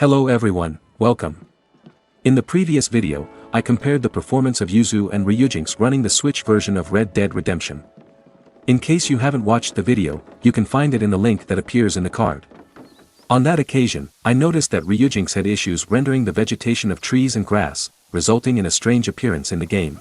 Hello everyone, welcome. In the previous video, I compared the performance of Yuzu and Ryujinx running the Switch version of Red Dead Redemption. In case you haven't watched the video, you can find it in the link that appears in the card. On that occasion, I noticed that Ryujinx had issues rendering the vegetation of trees and grass, resulting in a strange appearance in the game.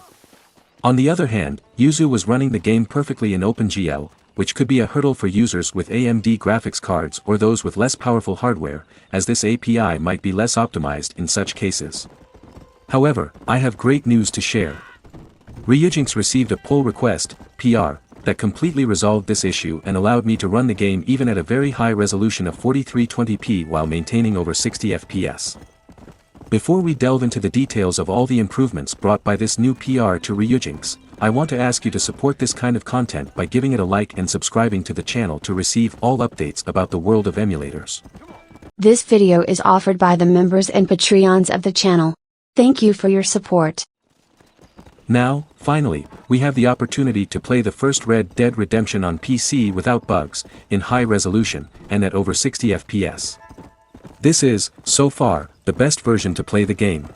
On the other hand, Yuzu was running the game perfectly in OpenGL, which could be a hurdle for users with AMD graphics cards or those with less powerful hardware, as this API might be less optimized in such cases. However, I have great news to share. Ryujinx received a pull request, PR, that completely resolved this issue and allowed me to run the game even at a very high resolution of 4320p while maintaining over 60 FPS. Before we delve into the details of all the improvements brought by this new PR to Ryujinx, I want to ask you to support this kind of content by giving it a like and subscribing to the channel to receive all updates about the world of emulators. This video is offered by the members and Patreons of the channel. Thank you for your support. Now, finally, we have the opportunity to play the first Red Dead Redemption on PC without bugs, in high resolution, and at over 60 FPS. This is, so far, the best version to play the game.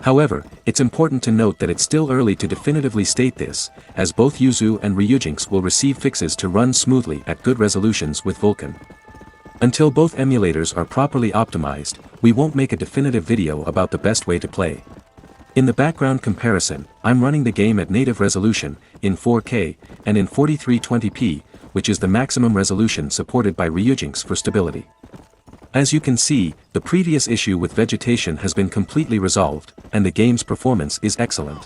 However, it's important to note that it's still early to definitively state this, as both Yuzu and Ryujinx will receive fixes to run smoothly at good resolutions with Vulkan. Until both emulators are properly optimized, we won't make a definitive video about the best way to play. In the background comparison, I'm running the game at native resolution, in 4K, and in 4320p, which is the maximum resolution supported by Ryujinx for stability. As you can see, the previous issue with vegetation has been completely resolved, and the game's performance is excellent.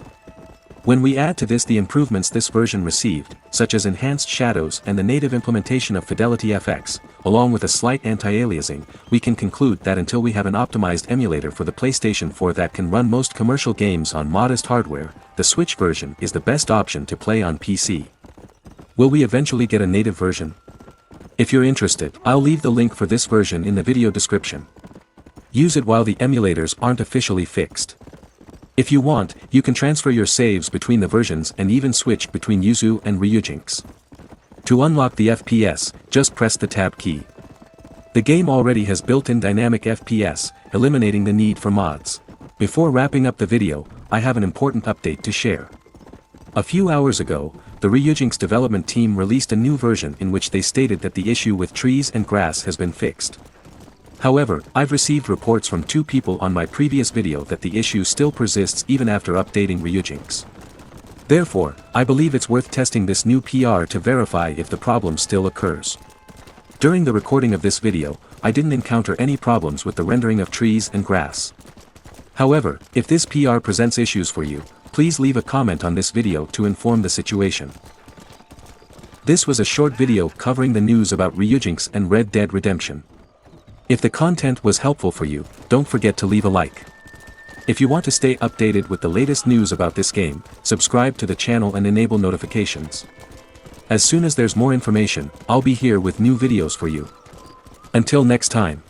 When we add to this the improvements this version received, such as enhanced shadows and the native implementation of Fidelity FX, along with a slight anti-aliasing, we can conclude that until we have an optimized emulator for the PlayStation 4 that can run most commercial games on modest hardware, the Switch version is the best option to play on PC. Will we eventually get a native version? If you're interested, I'll leave the link for this version in the video description. Use it while the emulators aren't officially fixed. If you want, you can transfer your saves between the versions and even switch between Yuzu and Ryujinx. To unlock the FPS, just press the Tab key. The game already has built-in dynamic FPS, eliminating the need for mods. Before wrapping up the video, I have an important update to share. A few hours ago, the Ryujinx development team released a new version in which they stated that the issue with trees and grass has been fixed. However, I've received reports from 2 people on my previous video that the issue still persists even after updating Ryujinx. Therefore, I believe it's worth testing this new PR to verify if the problem still occurs. During the recording of this video, I didn't encounter any problems with the rendering of trees and grass. However, if this PR presents issues for you, please leave a comment on this video to inform the situation. This was a short video covering the news about Ryujinx and Red Dead Redemption. If the content was helpful for you, don't forget to leave a like. If you want to stay updated with the latest news about this game, subscribe to the channel and enable notifications. As soon as there's more information, I'll be here with new videos for you. Until next time.